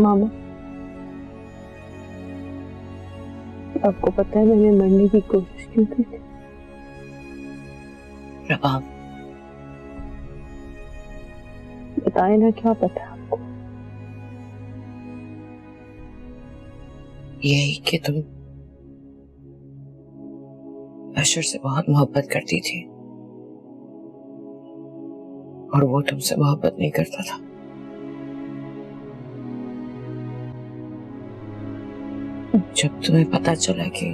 मामा, आपको पता है मैंने मरने की कोशिश क्यों की थी? रबाब, बताए ना, क्या पता आपको? यही कि तुम अशर से बहुत मोहब्बत करती थी और वो तुमसे मोहब्बत नहीं करता था। जब तुम्हें पता चला कि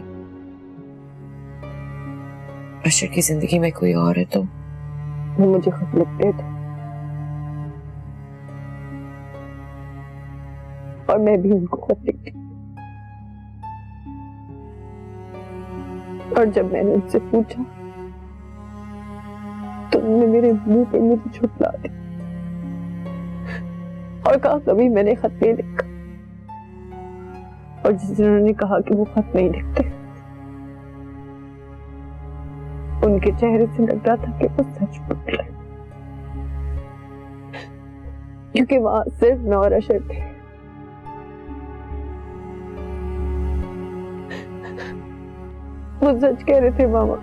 अशर की जिंदगी में कोई और है तो वो मुझे खत लिखते थे और मैं भी उनको खत लिखती। और जब मैंने उनसे पूछा तो उन्होंने मेरे मुंह पे मुझे छुटला दी और कहा कभी मैंने खत नहीं लिखा। और जिस दिन उन्होंने कहा कि वो खत नहीं लिखते, उनके चेहरे से लग रहा था कि वो सच बोल रहे, क्योंकि वहां सिर्फ मैं और अशर थे। वो सच कह रहे थे मामा।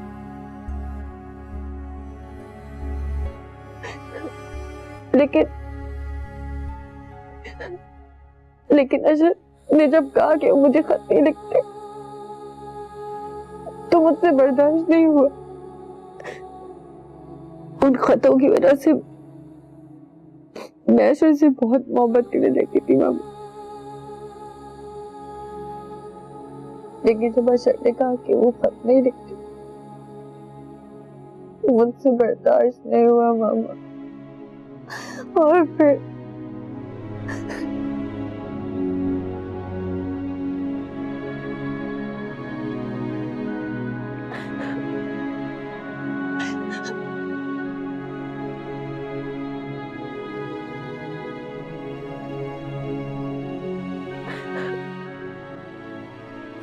लेकिन अशर ने जब कहा कि वो मुझे खत नहीं लिखते तो मुझसे बर्दाश्त नहीं हुआ। उन खतों की वजह से मैं अशर से बहुत मोहब्बत करने लगी थी मामा। लेकिन जब अशर ने कहा कि वो खत नहीं लिखती, मुझसे बर्दाश्त नहीं हुआ मामा। और फिर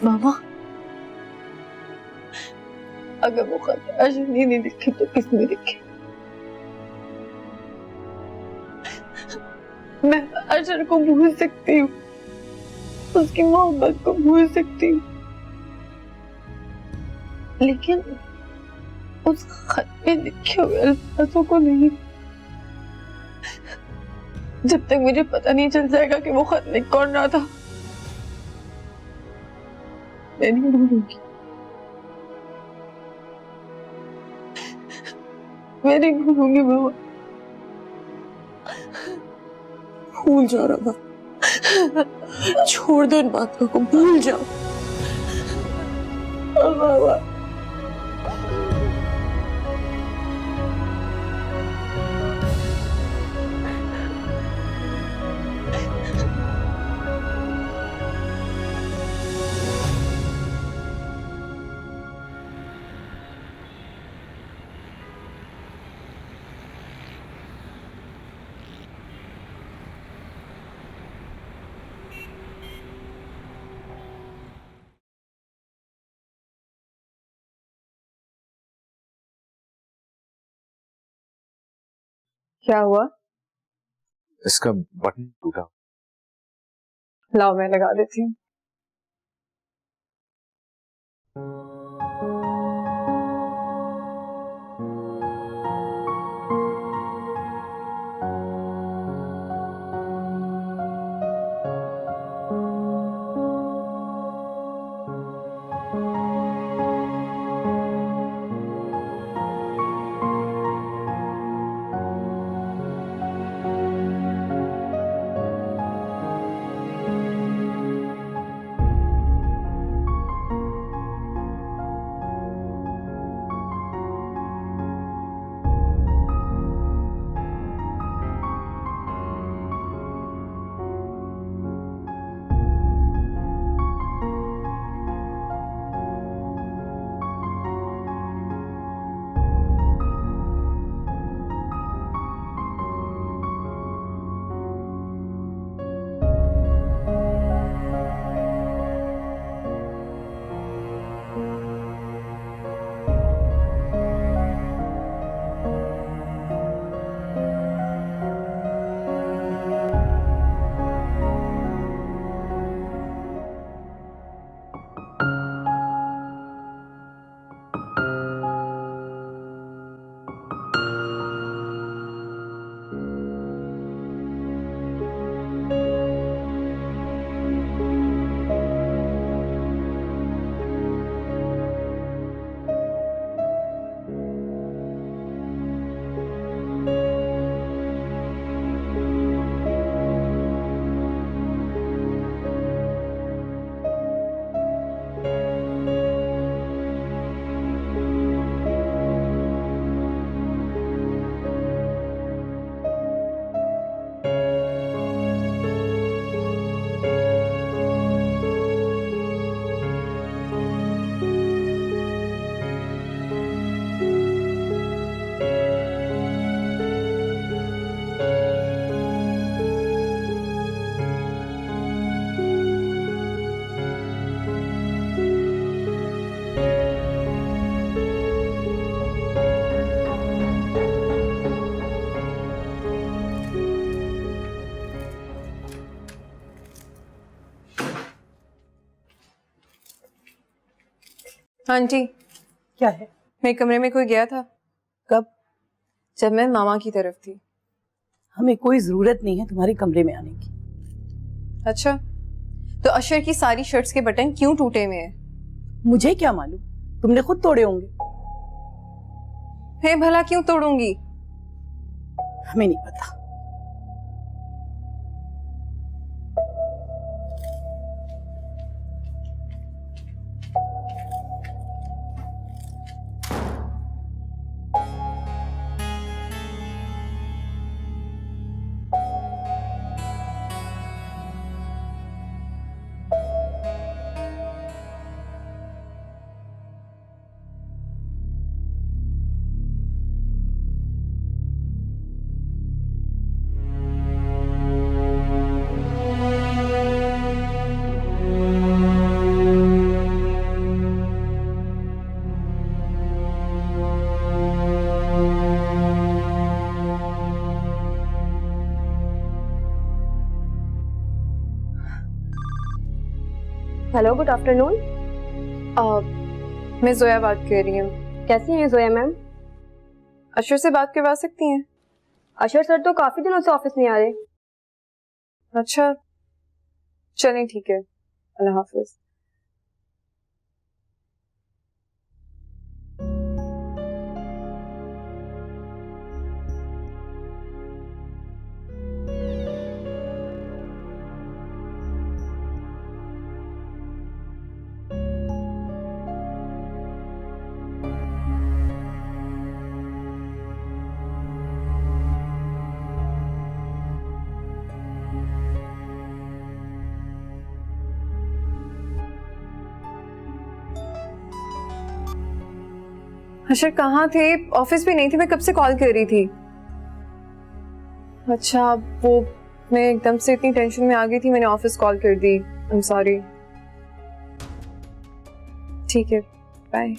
मामा, अगर वो खत अशर ने नहीं लिखे तो किसने लिखे? मैं अशर को भूल सकती हूँ, उसकी मोहब्बत को भूल सकती हूँ, लेकिन उस खत में लिखे हुए अल्फाजों को नहीं। जब तक मुझे पता नहीं चल जाएगा कि वो खत लिख कौन रहा था, मैं नहीं भूलूंगी। मैं नहीं भूलूंगी मामा। भूल जाओ रबा, छोड़ दो इन बातों को, भूल जाओ मामा। क्या हुआ? इसका बटन टूटा। लाओ मैं लगा देती हूँ। आंटी, क्या है? मेरे कमरे में कोई गया था कब? जब मैं मामा की तरफ थी। हमें कोई जरूरत नहीं है तुम्हारे कमरे में आने की। अच्छा, तो अशर की सारी शर्ट्स के बटन क्यों टूटे हुए हैं? मुझे क्या मालूम, तुमने खुद तोड़े होंगे। मैं भला क्यों तोड़ूंगी? हमें नहीं पता। Hello, good afternoon. मैं जोया बात कर रही हूँ। कैसी हैं जोया मैम? अशर से बात करवा सकती हैं? अशर सर तो काफी दिनों से ऑफिस नहीं आ रहे। अच्छा, चलें ठीक है, अल्लाह हाफिज। अशर कहाँ थे? ऑफिस भी नहीं थे, मैं कब से कॉल कर रही थी। अच्छा, वो मैं एकदम से इतनी टेंशन में आ गई थी, मैंने ऑफिस कॉल कर दी। आई एम सॉरी। ठीक है, बाय।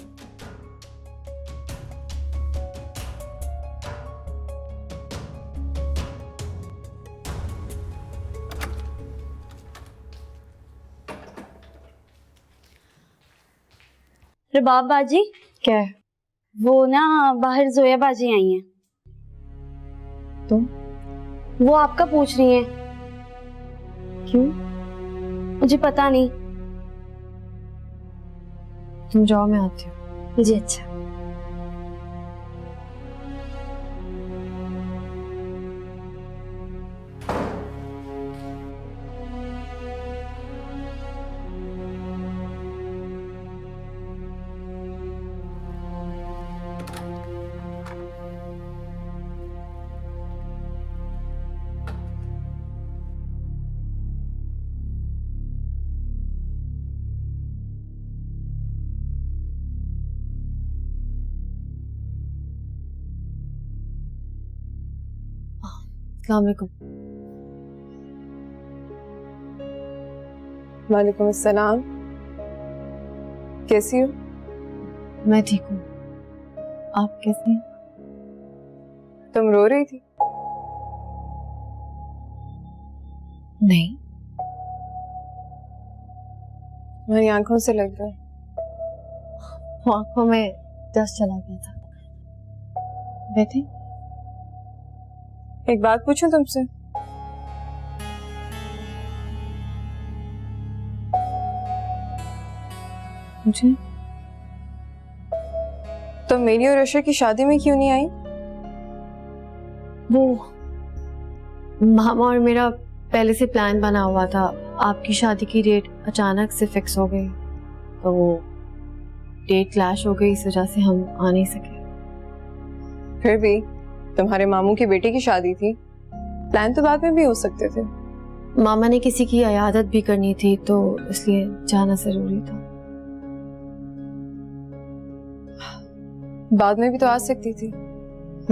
रबाब बाजी, क्या है? वो ना बाहर जोया बाजी आई हैं। तुम? वो आपका पूछ रही हैं। क्यों? मुझे पता नहीं। तुम जाओ, मैं आती हूँ। जी अच्छा। अस्सलाम वालेकुम। वालेकुम अस्सलाम। कैसी हो? मैं ठीक हूँ, आप कैसे हैं? तुम रो रही थी? नहीं, तुम्हारी आंखों से लग रहा है। आंखों में दस्त चला गया था। बैठे। एक बात पूछूं तुमसे? मुझे तुम मेरी और अशर की शादी में क्यों नहीं आई? वो मामा और मेरा पहले से प्लान बना हुआ था। आपकी शादी की डेट अचानक से फिक्स हो गई, तो वो डेट क्लैश हो गई, इस वजह से हम आ नहीं सके। फिर भी तुम्हारे मामू की बेटी की शादी थी, प्लान तो बाद में भी हो सकते थे। मामा ने किसी की इयादत भी करनी थी, तो इसलिए जाना जरूरी था। बाद में भी तो आ सकती थी,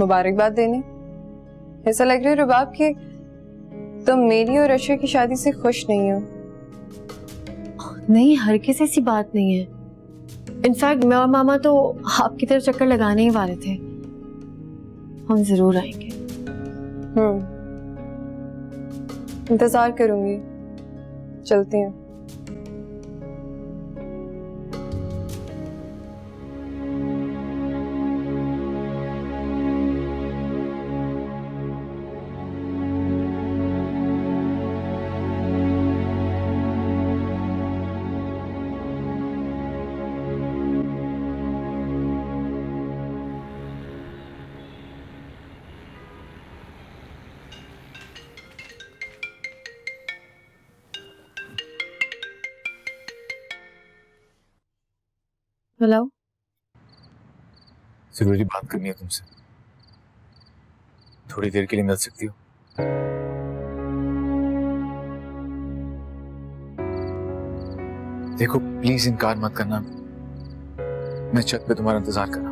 मुबारकबाद देने। ऐसा लग रहा है रुबाब कि तुम मेरी और अशर की शादी से खुश नहीं हो। नहीं, हर किसी ऐसी बात नहीं है। इनफैक्ट मैं और मामा तो आपकी तरफ चक्कर लगाने ही वाले थे। हम जरूर आएंगे। इंतजार करूंगी। चलते हैं। हेलो। जरूरी बात करनी है तुमसे, थोड़ी देर के लिए मिल सकती हो? देखो प्लीज इनकार मत करना, मैं छत पे तुम्हारा इंतजार कर रहा हूं।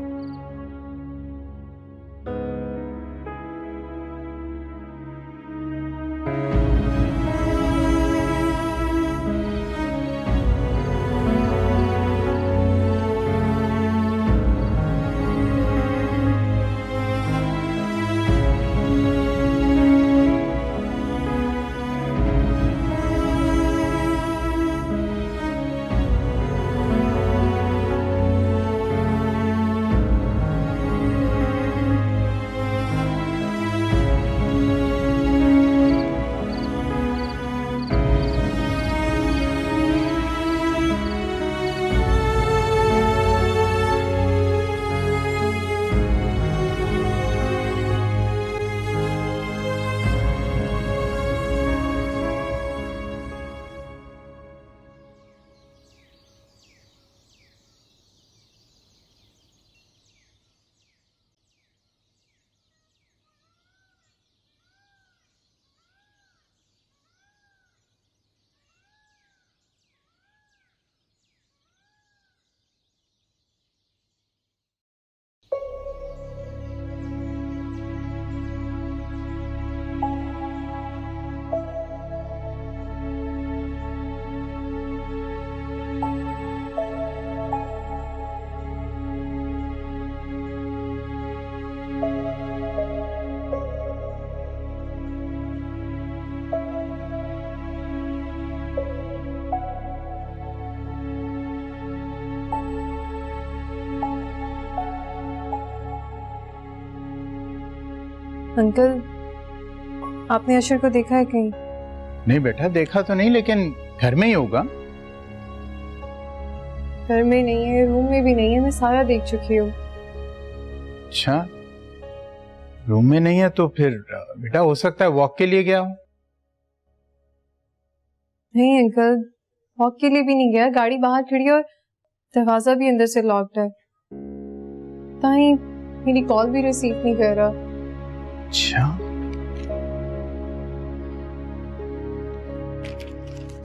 अंकल, आपने अशर को देखा है कहीं? नहीं बेटा, देखा तो नहीं, लेकिन घर में ही होगा। घर में नहीं है, रूम में भी नहीं है, मैं सारा देख चुकी हूँ। अच्छा, रूम में नहीं है तो फिर बेटा हो सकता है वॉक के लिए गया हो। नहीं अंकल, वॉक के लिए भी नहीं गया, गाड़ी बाहर खड़ी है और दरवाजा भी अंदर से लॉक्ड है। ताई मेरी कॉल भी रिसीव नहीं कर रहा। अच्छा,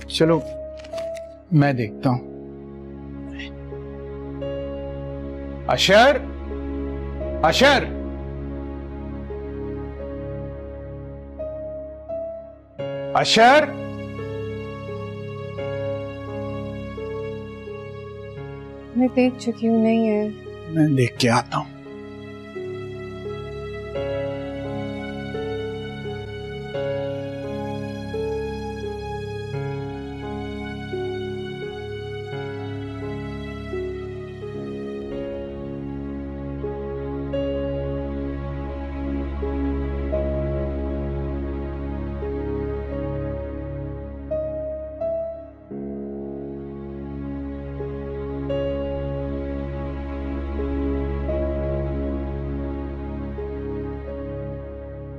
चलो मैं देखता हूं। अशर, अशर, अशर, मैं देख चुकी हूँ, नहीं है। मैं देख के आता हूं।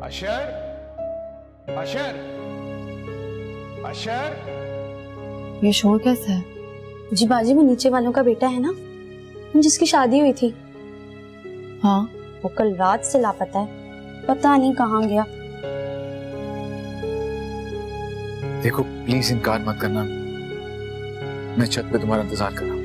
अशर, अशर, अशर, ये शोर कैसा है? जी बाजी, वो नीचे वालों का बेटा है ना, जिसकी शादी हुई थी। हाँ, वो कल रात से लापता है, पता नहीं कहाँ गया। देखो प्लीज इनकार मत करना, मैं छत पे तुम्हारा इंतजार कर रहा हूं।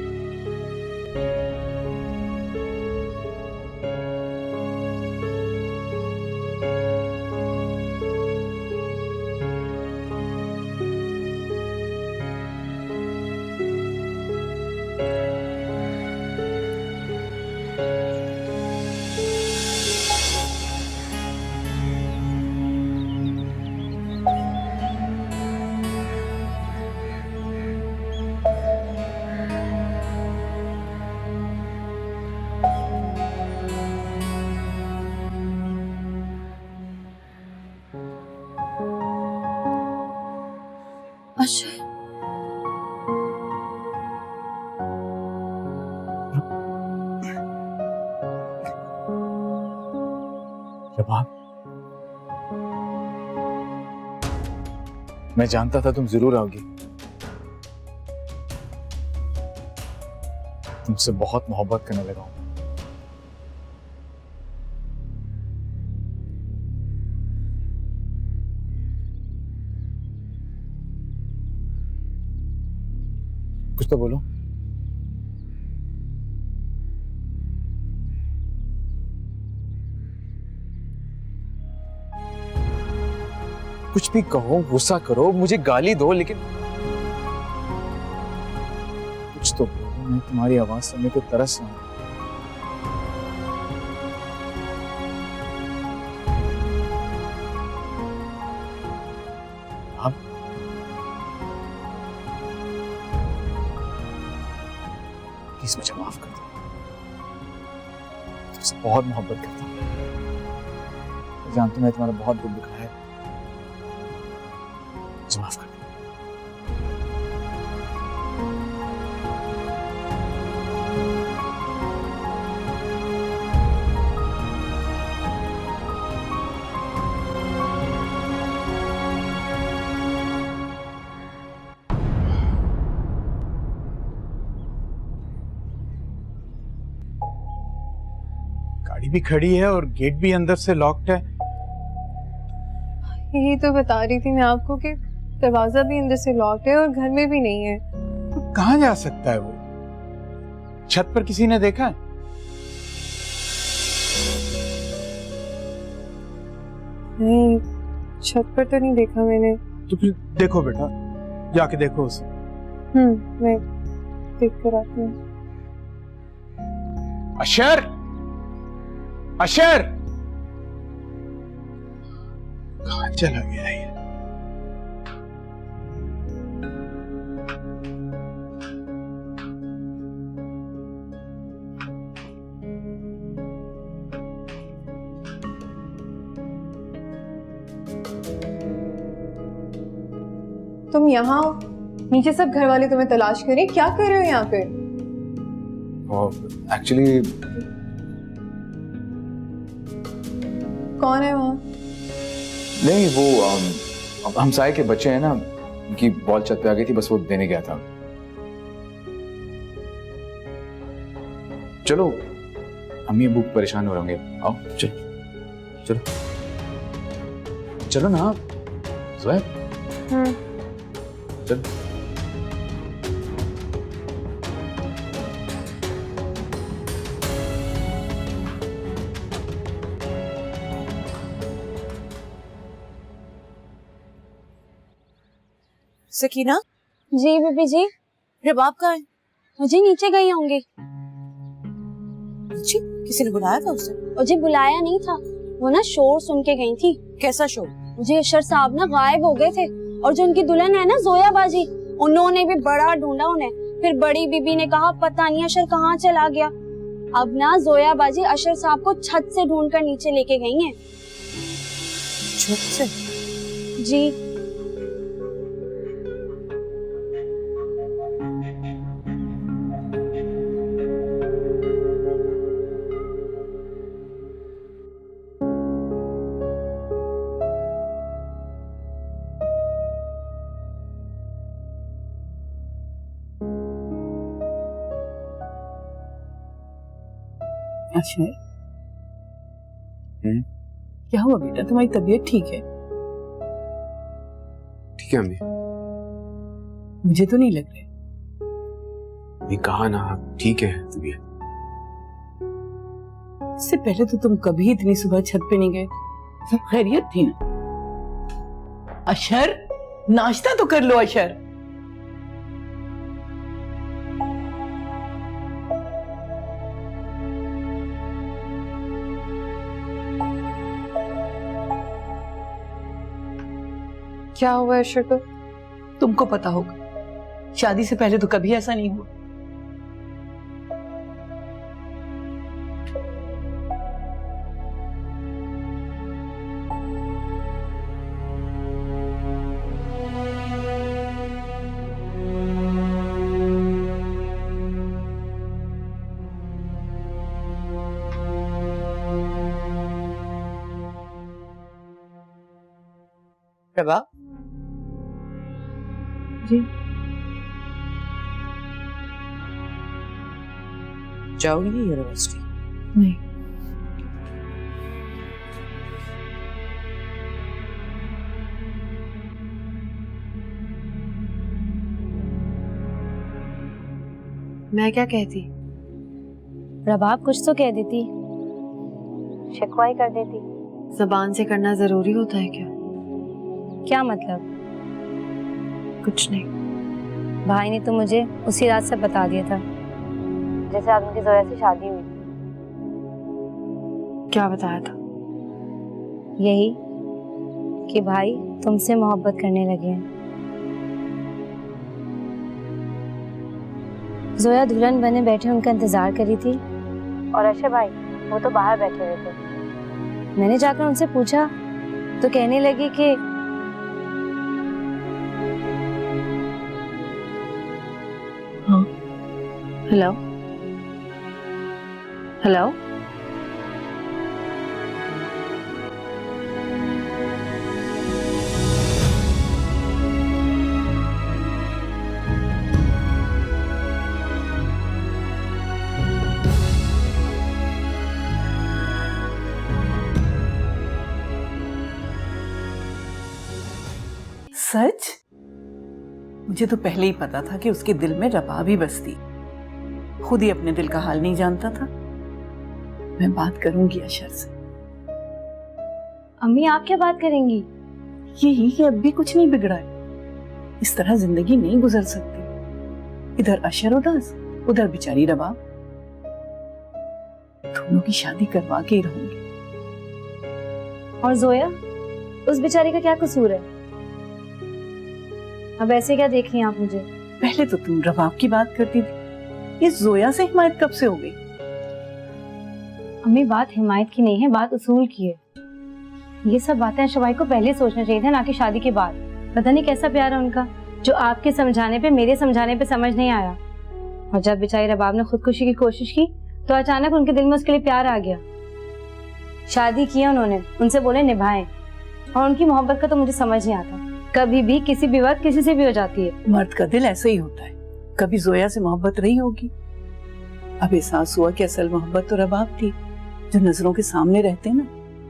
अच्छा, जवाब, मैं जानता था तुम जरूर आओगी। तुमसे बहुत मोहब्बत करने लगा हूं। कुछ तो बोलो। कुछ भी कहो, गुस्सा करो, मुझे गाली दो, लेकिन कुछ तो बोलो। मैं तुम्हारी आवाज सुनने को तरस रहा हूं। आप प्लीज मुझे माफ कर दो। तुमसे बहुत मोहब्बत करता हूँ। मैं जानता हूं मैं तुम्हारा बहुत दिल दुखाया है। मुझे माफ कर दो। गाड़ी भी खड़ी है और गेट भी अंदर से लॉक्ड है। यही तो बता रही थी मैं आपको कि दरवाजा भी अंदर से लॉक्ड है और घर में भी नहीं है। तो कहाँ जा सकता है वो? छत पर किसी ने देखा है? नहीं, छत पर तो नहीं देखा मैंने। तो फिर देखो बेटा, जाके देखो उसे। मैं देख कर आती हूँ। अशर, अशर, कहाँ चला गया ये? तुम यहाँ हो? नीचे सब घर वाले तुम्हें तलाश करें, क्या कर रहे हो यहाँ पे? एक्चुअली कौन है वहाँ? नहीं, वो हमसाये के बच्चे हैं ना, उनकी बॉल छत पे आ गई थी, बस वो देने गया था। चलो, अम्मी अब्बू परेशान हो होंगे। आओ चलो चलो चलो ना ज़ुहैब, चलो। सकीना, जी बीबी जी। रबाब कहाँ है? मुझे नीचे गई होंगी। जी, किसी ने बुलाया था उसे? मुझे बुलाया नहीं था, वो ना शोर सुन के गई थी। कैसा शोर? मुझे अशर साहब ना गायब हो गए थे और जो उनकी दुल्हन है ना जोया बाजी, उन्होंने भी बड़ा ढूंढा उन्हें। फिर बड़ी बीबी ने कहा पता नहीं अशर कहाँ चला गया। अब ना जोया बाजी अशर साहब को छत से ढूंढकर नीचे लेके गई हैं। छत से? जी। अच्छा, क्या हुआ बेटा? तुम्हारी तबीयत ठीक है? ठीक है अम्मी। मुझे तो नहीं लग रहा। अम्मी कहा ना, ठीक है तबीयत। इससे पहले तो तुम कभी इतनी सुबह छत पे नहीं गए। सब खैरियत थी ना? अशर, नाश्ता तो कर लो अशर। क्या हुआ अशर को? तुमको पता होगा, शादी से पहले तो कभी ऐसा नहीं हुआ। प्रभा जी। जाओगी नहीं यूनिवर्सिटी? नहीं। मैं क्या कहती? रबाब कुछ तो कह देती, शिकवाई कर देती। जबान से करना जरूरी होता है क्या? क्या मतलब? कुछ नहीं। भाई ने तो मुझे उसी रात से बता दिया था जैसे आज उनकी जोया से शादी हुई। क्या बताया था? यही कि भाई तुमसे मोहब्बत करने लगे हैं। जोया दुल्हन बने बैठे उनका इंतजार करी थी और अशर भाई वो तो बाहर बैठे हुए थे। मैंने जाकर उनसे पूछा तो कहने लगी कि हाँ। Hello hello. सच? मुझे तो पहले ही पता था कि उसके दिल में रबाब ही बसती। खुद ही अपने दिल का हाल नहीं जानता था। मैं बात करूंगी अशर से। अम्मी आप क्या बात करेंगी? यही कि अब भी कुछ नहीं बिगड़ा है। इस तरह जिंदगी नहीं गुजर सकती। इधर अशर उदास, उधर बेचारी रबाब। दोनों की शादी करवा के ही रहूंगी। और जोया, उस बेचारी का क्या कसूर है? अब ऐसे क्या देख रही हैं आप मुझे? पहले तो तुम रबाब की बात करती थी, इस जोया से हिमायत कब से हो गई? अम्मी बात हिमायत की नहीं है, बात उसूल की है। ये सब बातें शबाई को पहले सोचना चाहिए था, ना कि शादी के बाद। पता नहीं कैसा प्यार है उनका जो आपके समझाने पे, मेरे समझाने पे समझ नहीं आया। और जब बेचारी रबाब ने खुदकुशी की कोशिश की तो अचानक उनके दिल में उसके लिए प्यार आ गया। शादी की उन्होंने, उनसे बोले निभाएं। और उनकी मोहब्बत का तो मुझे समझ नहीं आता, कभी भी किसी भी वक्त किसी से भी हो जाती है। मर्द का दिल ऐसा ही होता है। कभी जोया से मोहब्बत रही होगी, अब एहसास हुआ कि असल मोहब्बत तो रबाब थी। जो नजरों के सामने रहते हैं ना,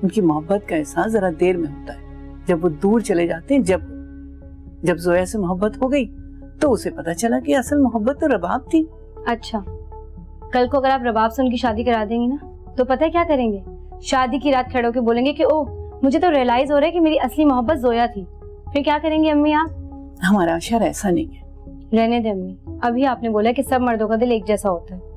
उनकी मोहब्बत का एहसास जरा देर में होता है। जब वो दूर चले जाते हैं, जब जोया से मोहब्बत हो गई तो उसे पता चला कि असल मोहब्बत तो रबाब थी। अच्छा, कल को अगर आप रबाब से उनकी शादी करा देंगी ना, तो पता है क्या करेंगे? शादी की रात खड़े होकर बोलेंगे कि ओह, मुझे तो रियलाइज हो रहा है कि मेरी असली मोहब्बत जोया थी। फिर क्या करेंगी अम्मी आप? हमारा अशर ऐसा नहीं है। रहने दे अम्मी, अभी आपने बोला कि सब मर्दों का दिल एक जैसा होता है।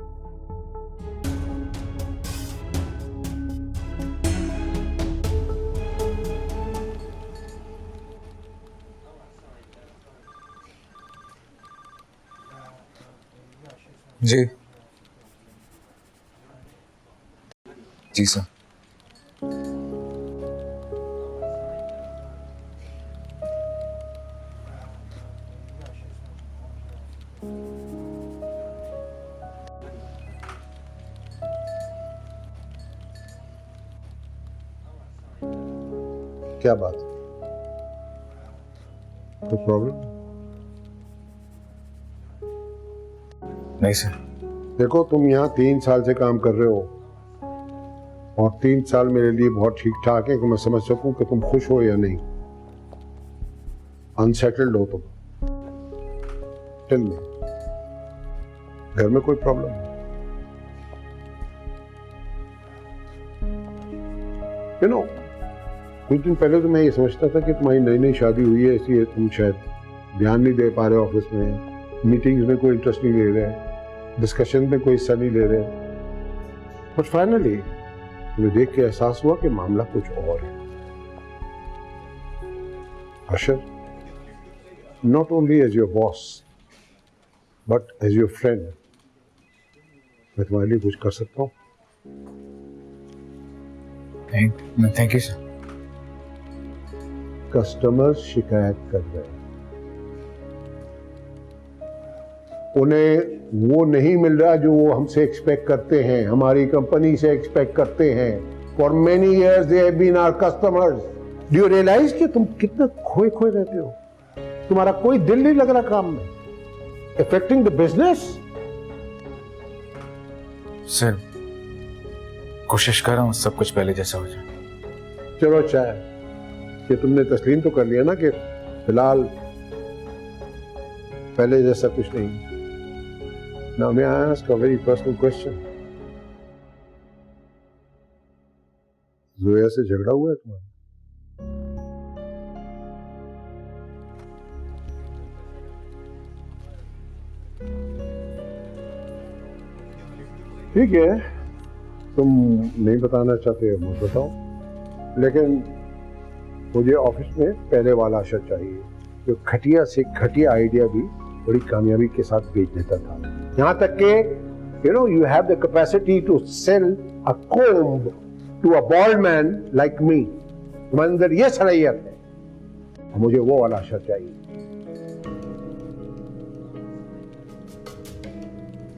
जी जी सर। क्या बात? कोई प्रॉब्लम? नहीं सर। देखो, तुम यहाँ 3 साल से काम कर रहे हो और 3 साल मेरे लिए बहुत ठीक ठाक है कि मैं समझ सकूं कि तुम खुश हो या नहीं। अनसेटल्ड हो तुम। टेल मी, घर में कोई प्रॉब्लम है? यू नो, कुछ दिन पहले तो मैं ये समझता था कि तुम्हारी नई नई शादी हुई है, इसलिए तुम शायद ध्यान नहीं दे पा रहे ऑफिस में, मीटिंग्स में कोई इंटरेस्ट नहीं ले रहे, डिस्कशन में कोई हिस्सा नहीं ले रहे। बट फाइनली तुम्हें देख के एहसास हुआ कि मामला कुछ और है। Ashar, not only as your boss but as your friend, मैं तुम्हारे लिए कुछ कर सकता हूँ? Thank you sir. कस्टमर्स शिकायत कर रहे हैं, उन्हें वो नहीं मिल रहा जो वो हमसे एक्सपेक्ट करते हैं, हमारी कंपनी से एक्सपेक्ट करते हैं। For many years they have been our customers. Do you realize कि तुम कितना खोए खोए रहते हो? तुम्हारा कोई दिल नहीं लग रहा काम में, अफेक्टिंग द बिजनेस। सर कोशिश कर रहा हूँ सब कुछ पहले जैसा हो जाए। चलो अच्छा है कि तुमने तस्लीम तो कर लिया ना कि फिलहाल पहले जैसा कुछ नहीं। Now may I ask a very personal question? Zoya से झगड़ा हुआ है तुम्हारा? ठीक है, तुम नहीं बताना चाहते मत बताओ, लेकिन मुझे ऑफिस में पहले वाला अशर चाहिए जो घटिया से घटिया आइडिया भी बड़ी कामयाबी के साथ बेच देता था। यहाँ तक के you have the capacity to sell a comb to a bald man like me. तुम्हारे अंदर ये सलाहियत है, मुझे वो वाला अशर चाहिए।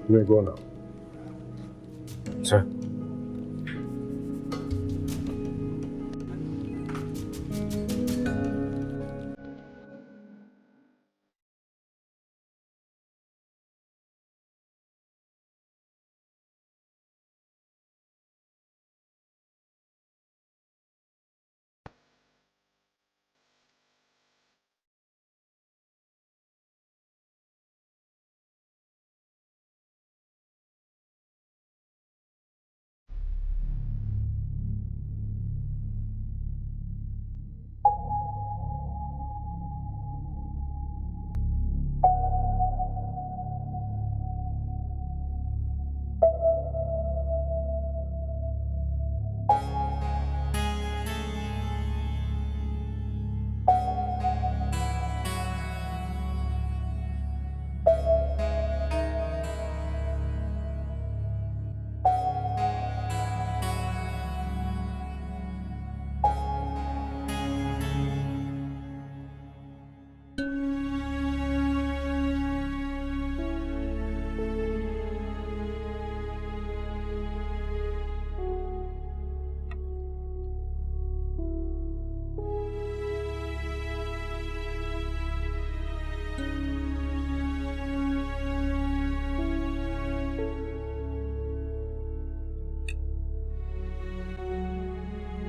You may go now. Sir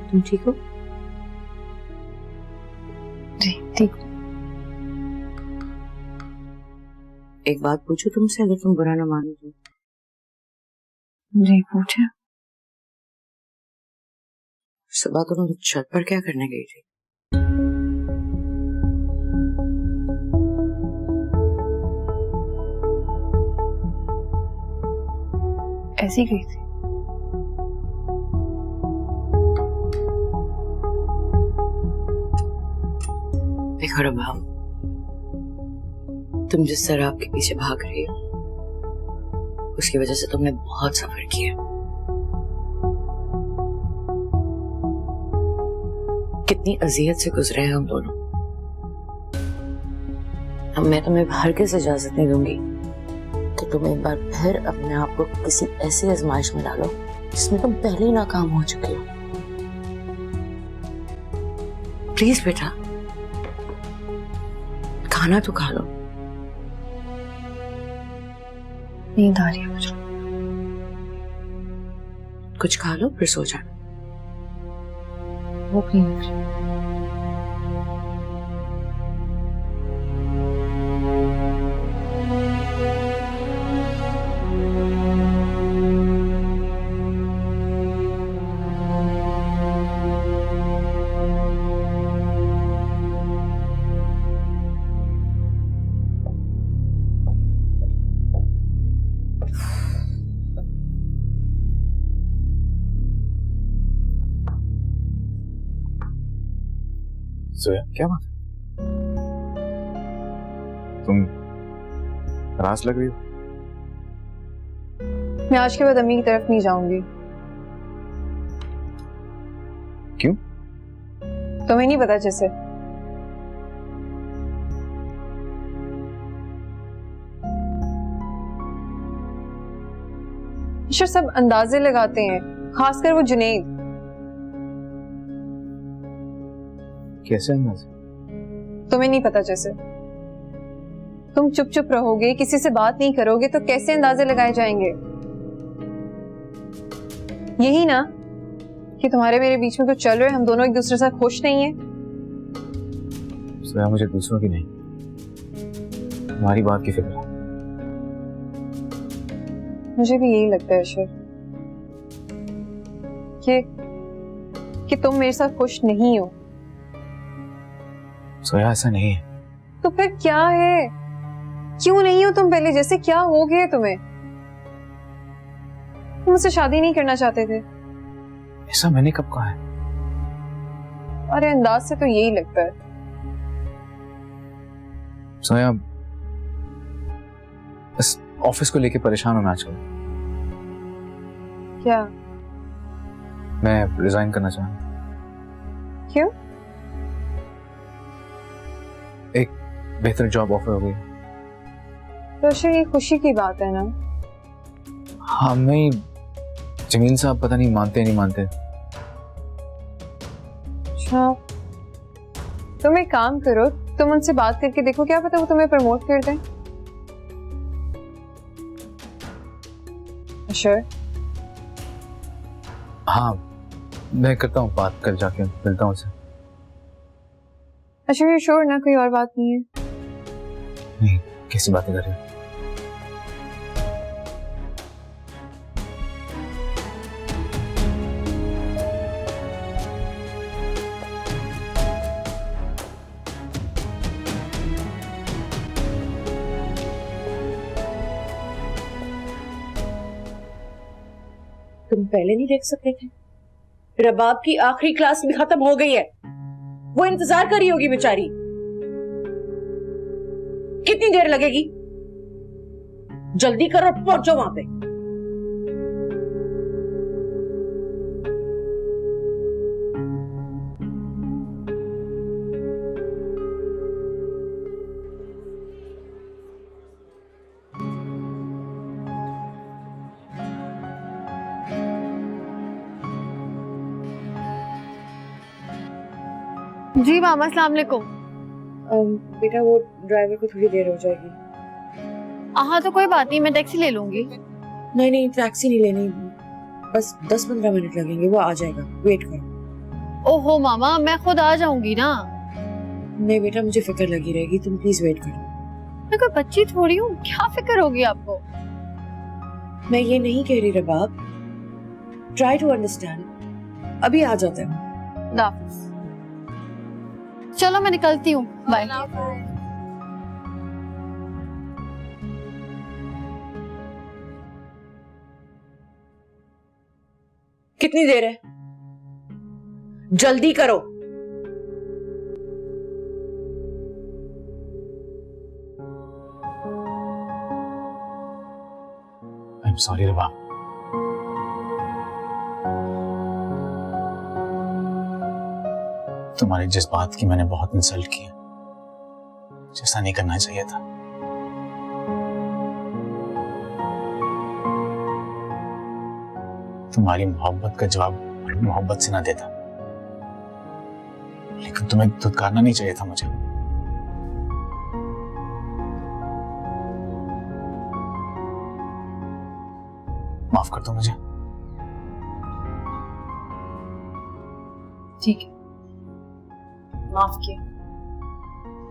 तुम ठीक हो? जी ठीक। एक बात पूछूं तुमसे, अगर तुम बुरा ना मानो तो? जी पूछे। सुबह तुम छत पर क्या करने गई थी? ऐसी गई थी। देखो रबाब, तुम जिस तरह आपके पीछे भाग रही हो उसकी वजह से तुमने बहुत सफर किया। कितनी अजियत से गुजरे हैं हम दोनों। अब मैं तुम्हें हरगिज़ इजाजत नहीं दूंगी कि तुम एक बार फिर अपने आप को किसी ऐसी आजमाइश में डालो जिसमें तुम पहले ही नाकाम हो चुके हो। प्लीज बेटा, खाना तो खा लो। नींद आ रही है मुझे। कुछ खा लो फिर सो जाना। भूख नहीं लग रही। जोया क्या बात है? तुम नाराज लग रही हो। मैं आज के बाद अम्मी की तरफ नहीं जाऊंगी। क्यों? तुम्हें नहीं पता जैसे। ईश्वर सब अंदाजे लगाते हैं, खासकर वो जुनैद। कैसे अंदाजे? तुम्हें नहीं पता जैसे। तुम चुप चुप रहोगे, किसी से बात नहीं करोगे तो कैसे अंदाजे लगाए जाएंगे? यही ना कि तुम्हारे मेरे बीच में कुछ चल रहा है, हम दोनों एक दूसरे से खुश नहीं है। सोया, मुझे दूसरों की नहीं, तुम्हारी बात की फिक्र है। मुझे भी यही लगता है अशर कि तुम मेरे साथ खुश नहीं हो। सोया, ऐसा नहीं है। तो फिर क्या है? क्यों नहीं हो तुम पहले जैसे? क्या हो गया तुम्हें? तुम मुझसे शादी नहीं करना चाहते थे? ऐसा मैंने कब कहा है? अरे अंदाज से तो यही लगता है। सोया, बस ऑफिस को लेके परेशान होना आजकल। क्या? मैं रिजाइन करना चाहता हूं। क्यों? एक बेहतर जॉब ऑफर हो गई। तो अशर, ये खुशी की बात है ना? हाँ, नहीं, जमील साहब पता नहीं मानते नहीं मानते। अच्छा, तुम एक काम करो, तुम उनसे बात करके देखो, क्या पता वो तुम्हें प्रमोट कर दें। अशर? हाँ, मैं करता हूँ बात, कर जाके मिलता हूँ उससे। अच्छा, ये श्योर ना कोई और बात नहीं है? नहीं, कैसी बातें कर रहे हो? तुम पहले नहीं देख सकते थे? रबाब की आखिरी क्लास भी खत्म हो गई है, वो इंतजार कर रही होगी बेचारी। कितनी देर लगेगी? जल्दी करो, पहुंचो वहां पे। जी मामा, अस्सलाम वालेकुम। बेटा, वो ड्राइवर को थोड़ी देर हो जाएगी। हाँ तो कोई बात नहीं, मैं टैक्सी ले लूंगी। नहीं नहीं, टैक्सी नहीं लेनी, बस 10-15 मिनट लगेंगे, वो आ जाएगा, वेट करो। ओहो मामा, मैं खुद आ जाऊंगी ना। नहीं बेटा, मुझे फिक्र लगी रहेगी, तुम प्लीज वेट करो। मैं कोई बच्ची थोड़ी हूँ, क्या फिक्र होगी आपको? मैं ये नहीं कह रही रबाब, ट्राई टू अंडरस्टैंड। अभी आ जाते हैं। हाफिज। चलो मैं निकलती हूँ, बाय। कितनी देर है? जल्दी करो। I am sorry Rabab. तुम्हारे जज्बात की मैंने बहुत इंसल्ट की है, जैसा नहीं करना चाहिए था। तुम्हारी मोहब्बत का जवाब मोहब्बत से ना देता, लेकिन तुम्हें धुतकारना नहीं चाहिए था मुझे। माफ कर दो मुझे। ठीक है, माफ किया।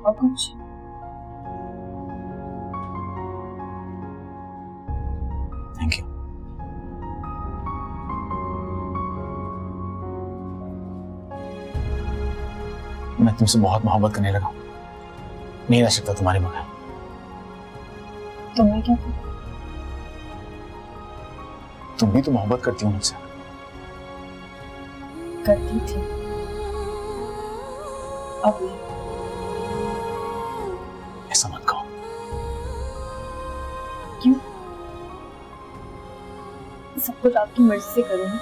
और कुछ? Thank you. मैं तुमसे बहुत मोहब्बत करने लगा, नहीं रह सकता तुम्हारे बगैर। तुम्हें क्या था? तुम भी तो मोहब्बत करती हो मुझसे। करती थी, अब नहीं। ऐसा मत कहो। क्यों? सब कुछ आपकी मर्जी से करो ना।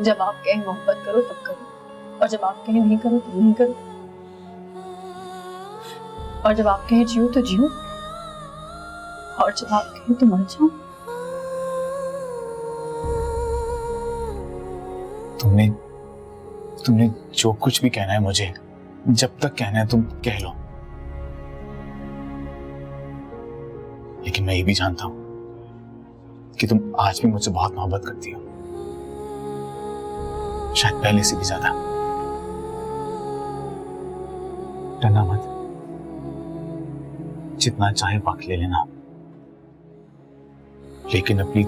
जब आप कहें मोहब्बत करो तब करो, और जब आप कहें नहीं करो तो नहीं करो, और जब आप कहें जियो तो जियो, और जब आप कहें तो मर जाओ। तुमने जो कुछ भी कहना है मुझे, जब तक कहना है तुम कह लो, लेकिन मैं ये भी जानता हूं कि तुम आज भी मुझसे बहुत मोहब्बत करती हो। शायद पहले से भी ज्यादा। डरना मत, जितना चाहे वक्त ले लेना, लेकिन अपनी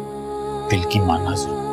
दिल की मानना जरूर।